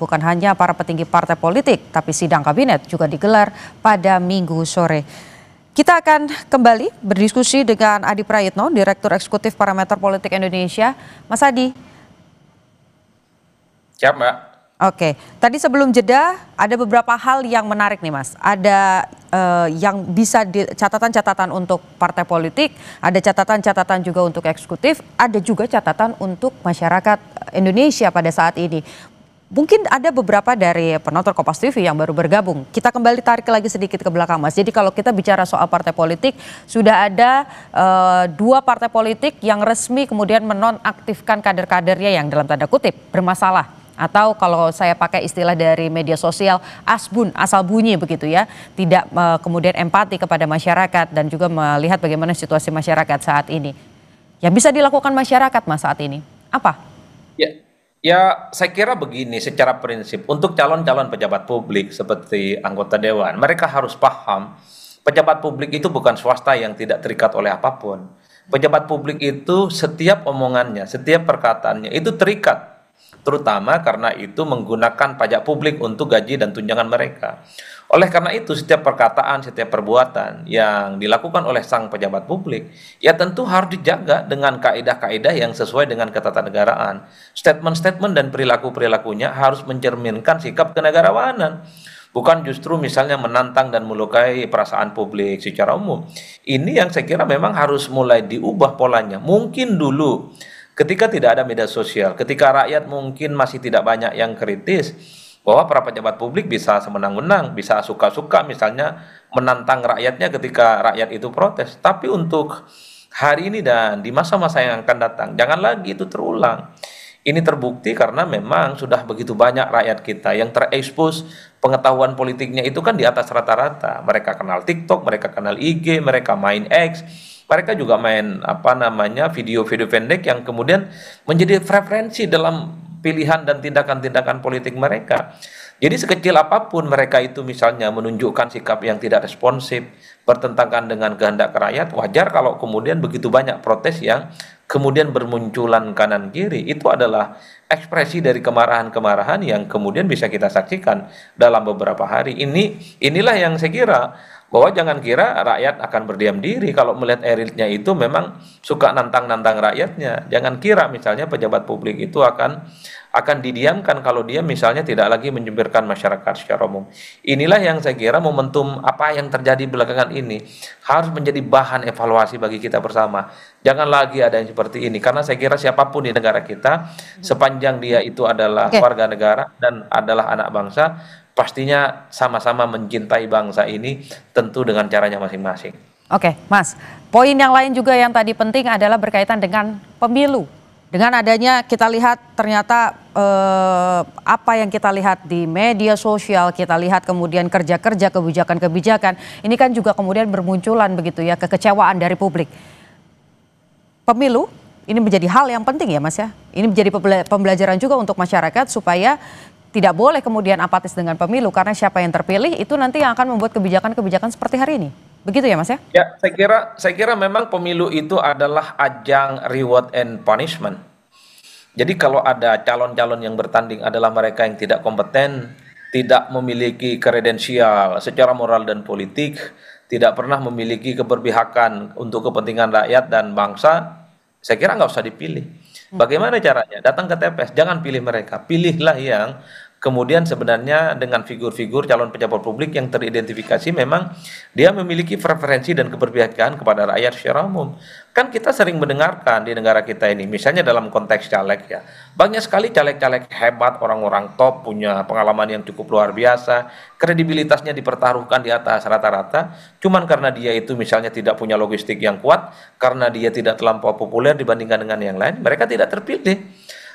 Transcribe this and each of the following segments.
bukan hanya para petinggi partai politik, tapi sidang kabinet juga digelar pada Minggu sore. Kita akan kembali berdiskusi dengan Adi Prayitno, Direktur Eksekutif Parameter Politik Indonesia. Mas Adi. Siap, Mbak. Oke, tadi sebelum jeda ada beberapa hal yang menarik nih Mas. Ada yang bisa catatan-catatan untuk partai politik, ada catatan-catatan juga untuk eksekutif, ada juga catatan untuk masyarakat Indonesia pada saat ini. Mungkin ada beberapa dari penonton Kompas TV yang baru bergabung. Kita kembali tarik lagi sedikit ke belakang Mas. Jadi kalau kita bicara soal partai politik, sudah ada 2 partai politik yang resmi kemudian menonaktifkan kader-kadernya yang dalam tanda kutip bermasalah. Atau kalau saya pakai istilah dari media sosial, asbun, asal bunyi begitu ya. Tidak kemudian empati kepada masyarakat dan juga melihat bagaimana situasi masyarakat saat ini. Yang bisa dilakukan masyarakat Mas saat ini, apa? Ya, saya kira begini, secara prinsip untuk calon-calon pejabat publik seperti anggota dewan, mereka harus paham pejabat publik itu bukan swasta yang tidak terikat oleh apapun. Pejabat publik itu setiap omongannya, setiap perkataannya itu terikat, terutama karena itu menggunakan pajak publik untuk gaji dan tunjangan mereka. Oleh karena itu setiap perkataan, setiap perbuatan yang dilakukan oleh sang pejabat publik ya tentu harus dijaga dengan kaidah-kaidah yang sesuai dengan ketatanegaraan. Statement-statement dan perilaku-perilakunya harus mencerminkan sikap kenegarawanan, bukan justru misalnya menantang dan melukai perasaan publik secara umum. Ini yang saya kira memang harus mulai diubah polanya. Mungkin dulu ketika tidak ada media sosial, ketika rakyat mungkin masih tidak banyak yang kritis, bahwa para pejabat publik bisa semenang-menang, bisa suka-suka misalnya menantang rakyatnya ketika rakyat itu protes. Tapi untuk hari ini dan di masa-masa yang akan datang, jangan lagi itu terulang. Ini terbukti karena memang sudah begitu banyak rakyat kita yang terekspos pengetahuan politiknya itu kan di atas rata-rata. Mereka kenal TikTok, mereka kenal IG, mereka main X, mereka juga main video-video pendek yang kemudian menjadi preferensi dalam pilihan dan tindakan-tindakan politik mereka. Jadi sekecil apapun mereka itu misalnya menunjukkan sikap yang tidak responsif, bertentangan dengan kehendak rakyat, wajar kalau kemudian begitu banyak protes yang kemudian bermunculan kanan kiri. Itu adalah ekspresi dari kemarahan-kemarahan yang kemudian bisa kita saksikan dalam beberapa hari. Inilah yang saya kira bahwa jangan kira rakyat akan berdiam diri kalau melihat elitnya itu memang suka nantang-nantang rakyatnya. Jangan kira misalnya pejabat publik itu akan didiamkan kalau dia misalnya tidak lagi menyembirkan masyarakat secara umum. Inilah yang saya kira momentum apa yang terjadi belakangan ini harus menjadi bahan evaluasi bagi kita bersama. Jangan lagi ada yang seperti ini karena saya kira siapapun di negara kita sepanjang dia itu adalah warga negara dan adalah anak bangsa, pastinya sama-sama mencintai bangsa ini tentu dengan caranya masing-masing. Oke, Mas. Poin yang lain juga yang tadi penting adalah berkaitan dengan pemilu. Dengan adanya kita lihat ternyata apa yang kita lihat di media sosial, kita lihat kemudian kerja-kerja kebijakan-kebijakan, ini kan juga kemudian bermunculan begitu ya kekecewaan dari publik. Pemilu ini menjadi hal yang penting ya Mas ya. Ini menjadi pembelajaran juga untuk masyarakat supaya tidak boleh kemudian apatis dengan pemilu karena siapa yang terpilih itu nanti yang akan membuat kebijakan-kebijakan seperti hari ini. Begitu ya Mas ya? Ya, saya kira memang pemilu itu adalah ajang reward and punishment. Jadi kalau ada calon-calon yang bertanding adalah mereka yang tidak kompeten, tidak memiliki kredensial secara moral dan politik, tidak pernah memiliki keberpihakan untuk kepentingan rakyat dan bangsa, saya kira nggak usah dipilih. Bagaimana caranya? Datang ke TPS, jangan pilih mereka, pilihlah yang kemudian sebenarnya dengan figur-figur calon pejabat publik yang teridentifikasi memang dia memiliki preferensi dan keberpihakan kepada rakyat secara umum. Kan kita sering mendengarkan di negara kita ini, misalnya dalam konteks caleg ya, banyak sekali caleg-caleg hebat, orang-orang top, punya pengalaman yang cukup luar biasa, kredibilitasnya dipertaruhkan di atas rata-rata, cuman karena dia itu misalnya tidak punya logistik yang kuat, karena dia tidak terlampau populer dibandingkan dengan yang lain, mereka tidak terpilih.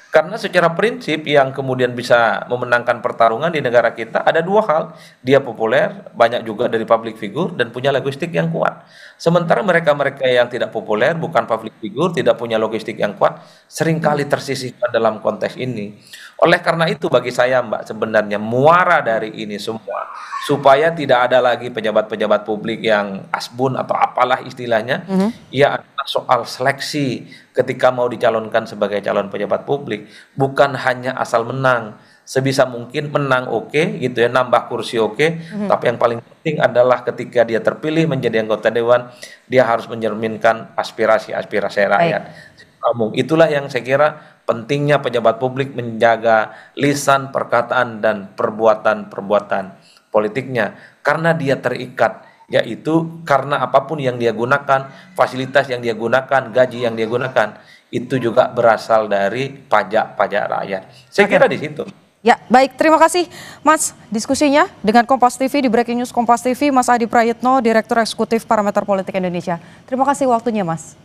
Karena secara prinsip yang kemudian bisa memenangkan pertarungan di negara kita ada 2 hal. Dia populer, banyak juga dari public figure dan punya logistik yang kuat. Sementara mereka-mereka yang tidak populer, bukan public figure, tidak punya logistik yang kuat, seringkali tersisihkan dalam konteks ini. Oleh karena itu bagi saya Mbak sebenarnya muara dari ini semua supaya tidak ada lagi pejabat-pejabat publik yang asbun atau apalah istilahnya, ya adalah soal seleksi ketika mau dicalonkan sebagai calon pejabat publik, bukan hanya asal menang, sebisa mungkin menang oke gitu ya, nambah kursi oke, tapi yang paling penting adalah ketika dia terpilih menjadi anggota dewan, dia harus mencerminkan aspirasi-aspirasi rakyat. Baik. Itulah yang saya kira pentingnya pejabat publik menjaga lisan, perkataan, dan perbuatan-perbuatan politiknya. Karena dia terikat, yaitu karena apapun yang dia gunakan, fasilitas yang dia gunakan, gaji yang dia gunakan, itu juga berasal dari pajak-pajak rakyat. Saya kira di situ. Ya, baik. Terima kasih, Mas, diskusinya dengan Kompas TV di Breaking News Kompas TV, Mas Adi Prayitno, Direktur Eksekutif Parameter Politik Indonesia. Terima kasih waktunya, Mas.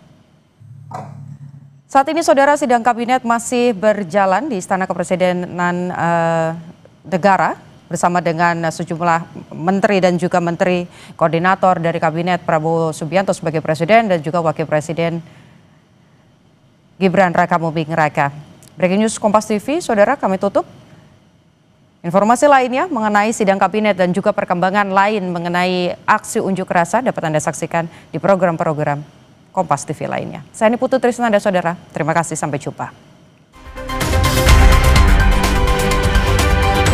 Saat ini, Saudara, sidang kabinet masih berjalan di Istana Kepresidenan Negara bersama dengan sejumlah menteri dan juga menteri koordinator dari kabinet Prabowo Subianto sebagai presiden dan juga wakil presiden Gibran Rakabuming Raka. Breaking News Kompas TV, Saudara, kami tutup. Informasi lainnya mengenai sidang kabinet dan juga perkembangan lain mengenai aksi unjuk rasa dapat Anda saksikan di program-program Kompas TV lainnya. Saya Niputu Trisnanda, Saudara. Terima kasih, sampai jumpa.